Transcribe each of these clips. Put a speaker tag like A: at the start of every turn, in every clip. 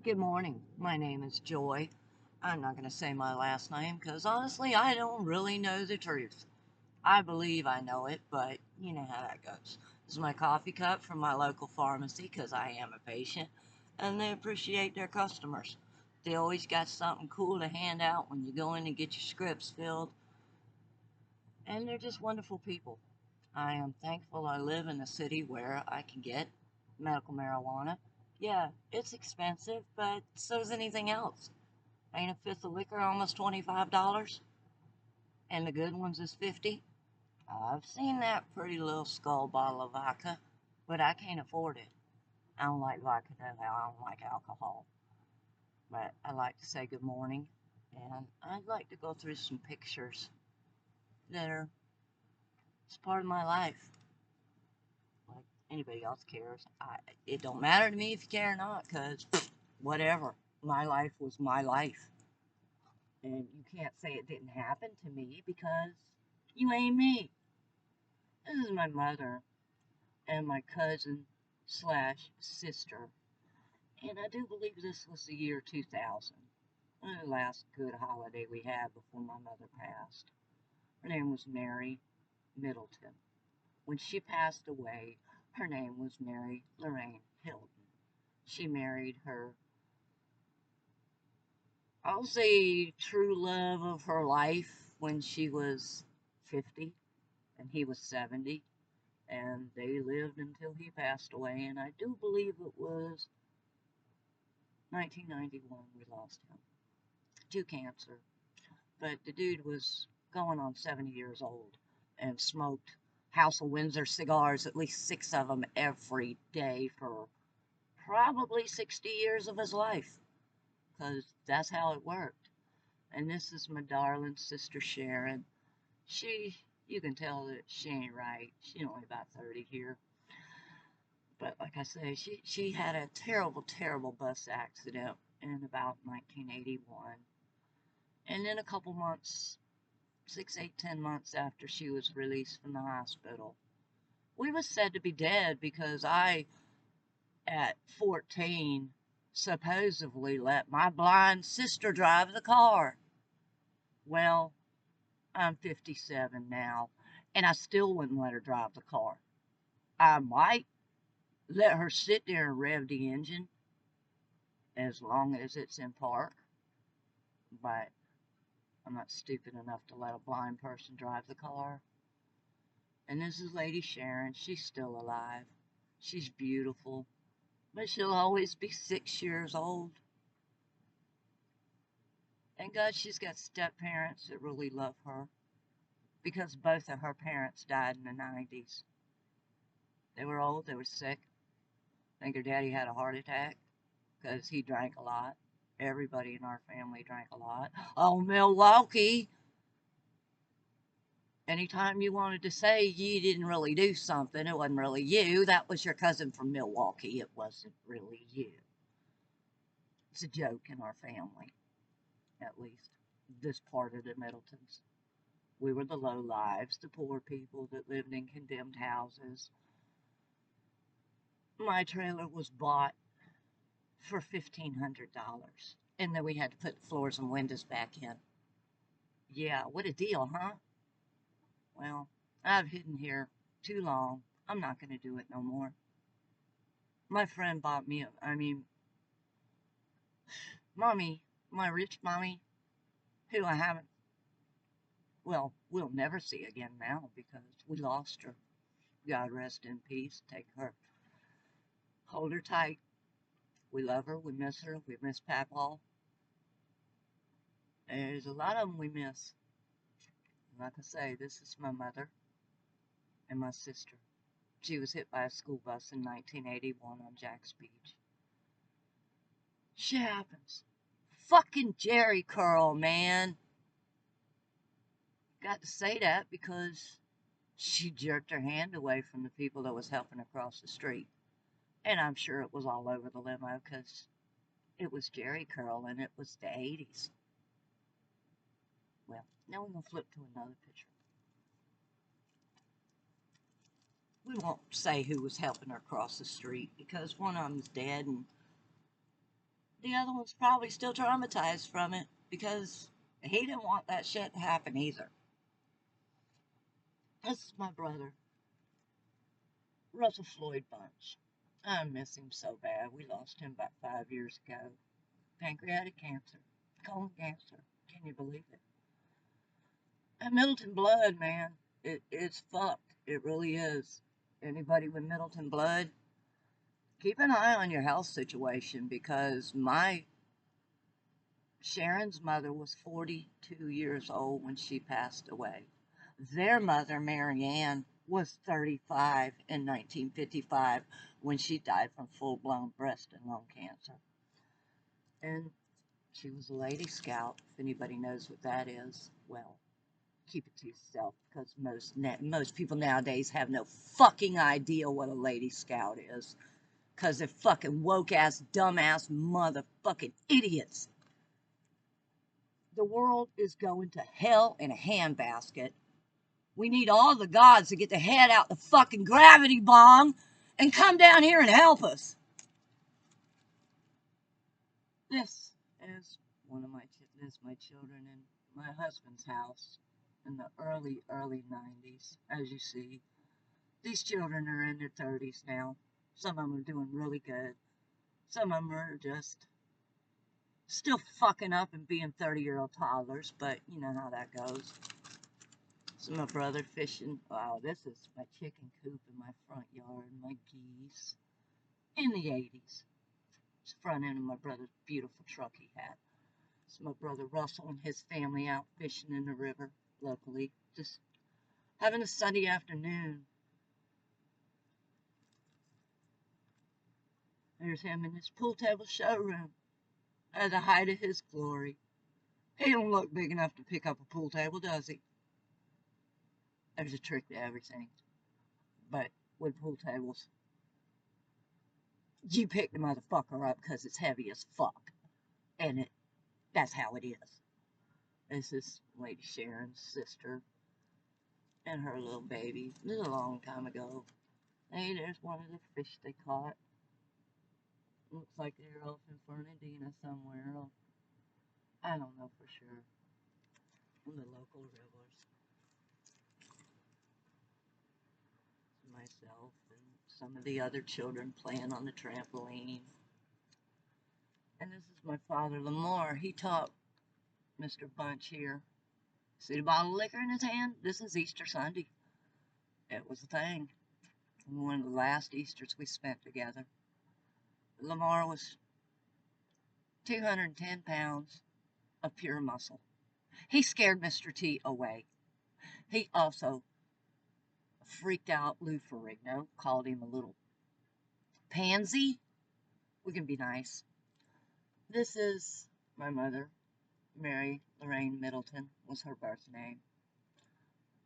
A: Good morning. My name is Joy. I'm not going to say my last name because honestly, I don't really know the truth. I believe I know it, but you know how that goes. This is my coffee cup from my local pharmacy because I am a patient and they appreciate their customers. They always got something cool to hand out when you go in and get your scripts filled, and they're just wonderful people. I am thankful I live in a city where I can get medical marijuana. Yeah, it's expensive, but so's anything else. Ain't a fifth of liquor almost $25? And the good ones is 50? I've seen that pretty little skull bottle of vodka, but I can't afford it. I don't like vodka though. I don't like alcohol. But I like to say good morning, and I'd like to go through some pictures that are it's part of my life. Like anybody else cares. It don't matter to me if you care or not, cause whatever. My life was my life. And you can't say it didn't happen to me because you ain't me. This is my mother and my cousin slash sister. And I do believe this was the year 2000. The last good holiday we had before my mother passed. Her name was Mary Middleton. When she passed away, her name was Mary Lorraine Hilton. She married her, I'll say, true love of her life when she was 50 and he was 70. And they lived until he passed away. And I do believe it was 1991 we lost him to cancer. But the dude was going on 70 years old and smoked House of Windsor cigars, at least six of them every day for probably 60 years of his life, because that's how it worked. And this is my darling sister Sharon. You can tell that she ain't right. She's only about 30 here. But like I say, she had a terrible, terrible bus accident in about 1981. And then a couple months, 6, 8, 10 months after she was released from the hospital, we was said to be dead because I, at 14, supposedly let my blind sister drive the car. Well, I'm 57 now, and I still wouldn't let her drive the car. I might let her sit there and rev the engine as long as it's in park, but I'm not stupid enough to let a blind person drive the car. And this is Lady Sharon. She's still alive. She's beautiful, but she'll always be 6 years old. Thank God she's got step parents that really love her because both of her parents died in the 90s. They were old, they were sick. I think her daddy had a heart attack because he drank a lot. Everybody in our family drank a lot. Oh, Milwaukee! Anytime you wanted to say you didn't really do something, it wasn't really you. That was your cousin from Milwaukee. It wasn't really you. It's a joke in our family, at least this part of the Middletons. We were the low lives, the poor people that lived in condemned houses. My trailer was bought for $1,500, and then we had to put the floors and windows back in. Yeah, what a deal, huh? Well, I've hidden here too long. I'm not going to do it no more. My friend bought me, mommy, my rich mommy, who I haven't, well, we'll never see again now because we lost her. God rest in peace. Take her, hold her tight. We love her. We miss her. We miss Papaw. There's a lot of them we miss. Like I say, this is my mother and my sister. She was hit by a school bus in 1981 on Jack's Beach. Shit happens. Fucking Jerry Curl, man. Got to say that because she jerked her hand away from the people that was helping her cross the street. And I'm sure it was all over the limo because it was Jerry Curl and it was the 80s. Well, now we're going to flip to another picture. We won't say who was helping her cross the street because one of them's dead and the other one's probably still traumatized from it because he didn't want that shit to happen either. This is my brother, Russell Floyd Bunch. I miss him so bad. We lost him about 5 years ago. Pancreatic cancer, colon cancer. Can you believe it? And Middleton blood, man, it's fucked. It really is. Anybody with Middleton blood, keep an eye on your health situation because my Sharon's mother was 42 years old when she passed away. Their mother, Mary Ann, was 35 in 1955 when she died from full-blown breast and lung cancer. And she was a Lady Scout. If anybody knows what that is, well, keep it to yourself because most people nowadays have no fucking idea what a Lady Scout is because they're fucking woke-ass, dumb-ass motherfucking idiots. The world is going to hell in a handbasket. We need all the gods to get the head out the fucking gravity bomb and come down here and help us. This is my children in my husband's house in the early 90s. As you see, these children are in their 30s now. Some of them are doing really good. Some of them are just still fucking up and being 30-year-old toddlers, but you know how that goes. This is my brother fishing. Wow, this is my chicken coop in my front yard, my geese. In the 80s. It's the front end of my brother's beautiful truck he had. It's my brother Russell and his family out fishing in the river locally. Just having a sunny afternoon. There's him in his pool table showroom at the height of his glory. He don't look big enough to pick up a pool table, does he? There's a trick to everything. But with pool tables, you pick the motherfucker up because it's heavy as fuck. And that's how it is. This is Lady Sharon's sister and her little baby. This is a long time ago. Hey, there's one of the fish they caught. Looks like they're off in Fernandina somewhere. I don't know for sure. In the local rivers. Myself and some of the other children playing on the trampoline. And this is my father, Lamar. He taught Mr. Bunch here. See the bottle of liquor in his hand? This is Easter Sunday. It was a thing. One of the last Easters we spent together. Lamar was 210 pounds of pure muscle. He scared Mr. T away. He also freaked out Lou Ferrigno, called him a little pansy. We can be nice. This is my mother, Mary Lorraine Middleton, was her birth name.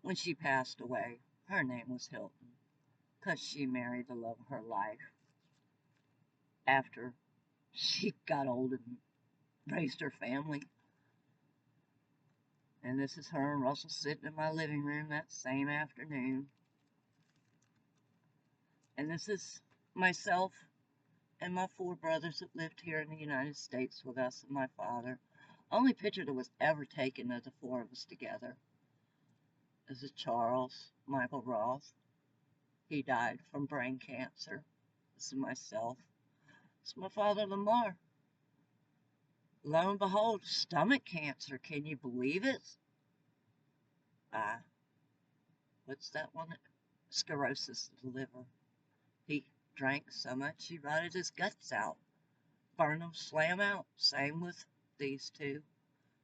A: When she passed away, her name was Hilton, because she married the love of her life after she got old and raised her family. And this is her and Russell sitting in my living room that same afternoon. And this is myself and my 4 brothers that lived here in the United States with us and my father. Only picture that was ever taken of the 4 of us together. This is Charles Michael Roth. He died from brain cancer. This is myself. This is my father Lamar. Lo and behold, stomach cancer. Can you believe it? What's that one? Sclerosis of the liver. He drank so much he rotted his guts out. Burn them, slam out. Same with these 2.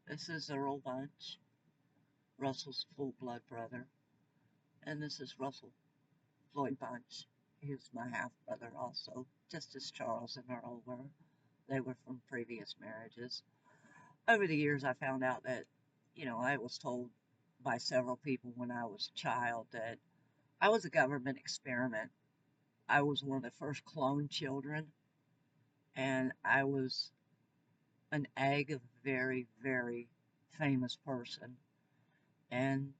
A: This is Earl Bunch, Russell's full-blood brother. And this is Russell Floyd Bunch. He's my half-brother also, just as Charles and Earl were. They were from previous marriages. Over the years, I found out that, I was told by several people when I was a child that I was a government experiment. I was one of the first cloned children, and I was an egg of a very, very famous person and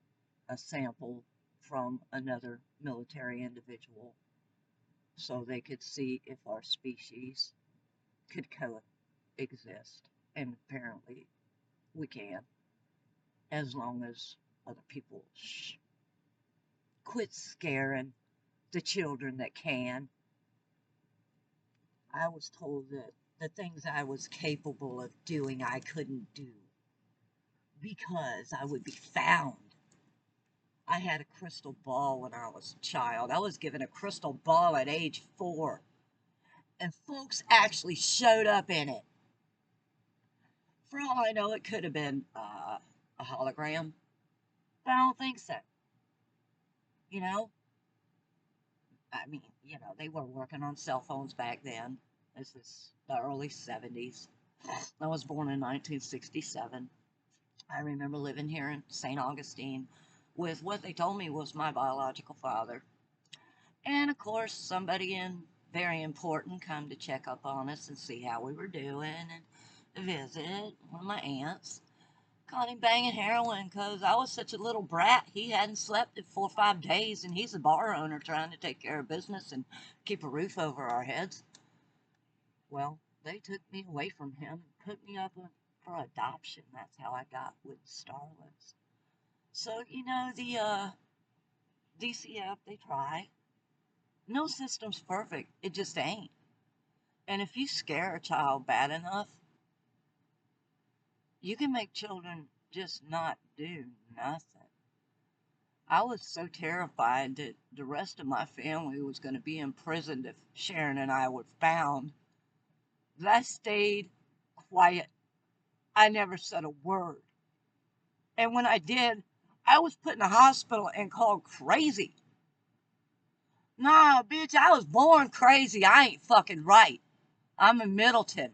A: a sample from another military individual so they could see if our species could exist. And apparently we can, as long as other people quit scaring the children that can. I was told that the things I was capable of doing, I couldn't do because I would be found. I had a crystal ball when I was a child. I was given a crystal ball at age 4, and folks actually showed up in it. For all I know, it could have been a hologram, but I don't think so. You know, I mean, they were working on cell phones back then. This is the early 70s. I was born in 1967. I remember living here in St. Augustine with what they told me was my biological father. And of course, somebody very important come to check up on us and see how we were doing and visit one of my aunts. Caught him banging heroin because I was such a little brat. He hadn't slept in 4 or 5 days, and he's a bar owner trying to take care of business and keep a roof over our heads. Well, they took me away from him and put me up for adoption. That's how I got with Starlings. So, the DCF, they try. No system's perfect. It just ain't. And if you scare a child bad enough, you can make children just not do nothing. I was so terrified that the rest of my family was going to be imprisoned if Sharon and I were found that I stayed quiet. I never said a word. And when I did, I was put in the hospital and called crazy. Nah, bitch, I was born crazy. I ain't fucking right. I'm a Middleton.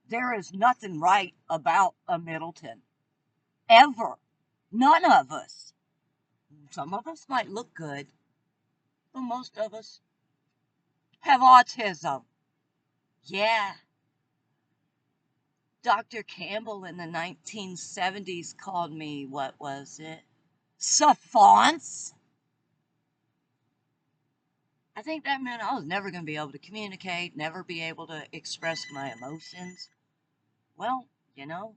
A: There is nothing right about a Middleton. Ever. None of us. Some of us might look good, but most of us have autism. Yeah. Dr. Campbell in the 1970s called me, what was it? Savants? I think that meant I was never going to be able to communicate, never be able to express my emotions. Well, y'all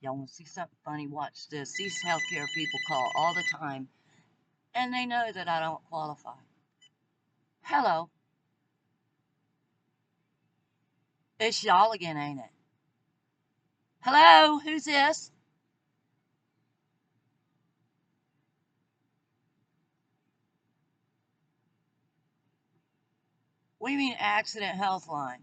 A: want to see something funny? Watch this. These healthcare people call all the time, and they know that I don't qualify. Hello. It's y'all again, ain't it? Hello, who's this? What do you mean accident health line?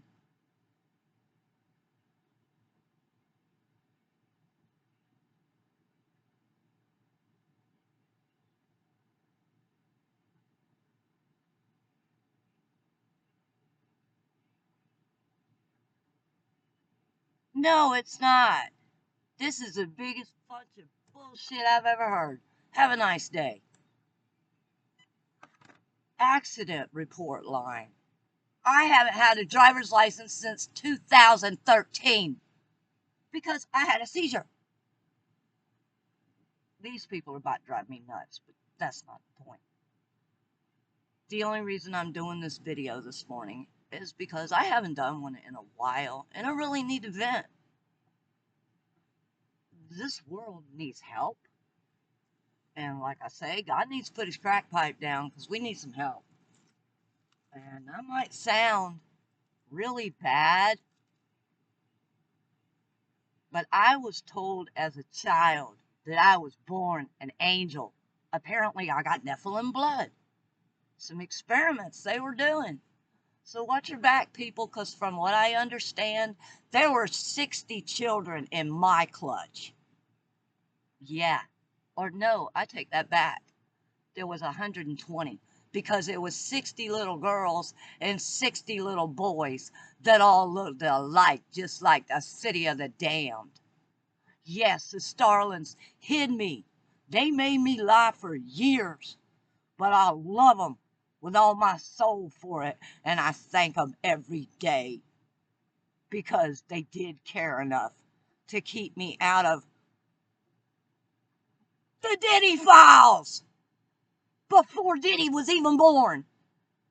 A: No, it's not. This is the biggest bunch of bullshit I've ever heard. Have a nice day. Accident report line. I haven't had a driver's license since 2013 because I had a seizure. These people are about to drive me nuts, but that's not the point. The only reason I'm doing this video this morning is because I haven't done one in a while and I really need to vent. This world needs help. And like I say, God needs to put his crack pipe down because we need some help. And I might sound really bad, but I was told as a child that I was born an angel. Apparently, I got Nephilim blood. Some experiments they were doing. So watch your back, people, because from what I understand, there were 60 children in my clutch. Yeah. Or no, I take that back. There was 120 because it was 60 little girls and 60 little boys that all looked alike, just like the city of the damned. Yes, the Starlings hid me. They made me lie for years, but I love them with all my soul for it, and I thank them every day because they did care enough to keep me out of the Diddy Files before Diddy was even born.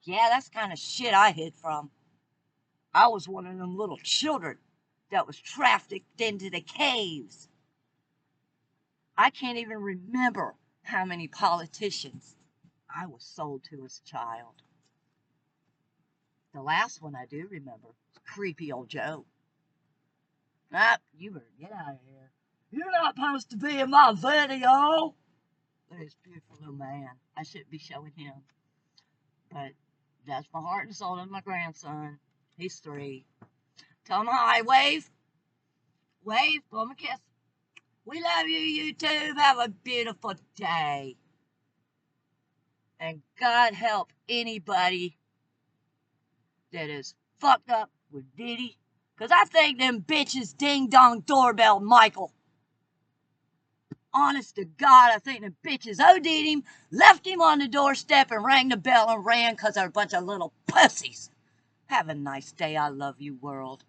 A: Yeah, that's kind of shit I hid from. I was one of them little children that was trafficked into the caves. I can't even remember how many politicians I was sold to as a child. The last one I do remember is creepy old Joe. Ah, you better get out of here. You're not supposed to be in my video. There's a beautiful little man. I shouldn't be showing him. But that's my heart and soul of my grandson. He's 3. Tell him hi. Wave. Wave. Blow him a kiss. We love you, YouTube. Have a beautiful day. And God help anybody that is fucked up with Diddy. Because I think them bitches ding-dong doorbell Michael. Honest to God, I think them bitches OD'd him, left him on the doorstep, and rang the bell and ran because they're a bunch of little pussies. Have a nice day. I love you, world.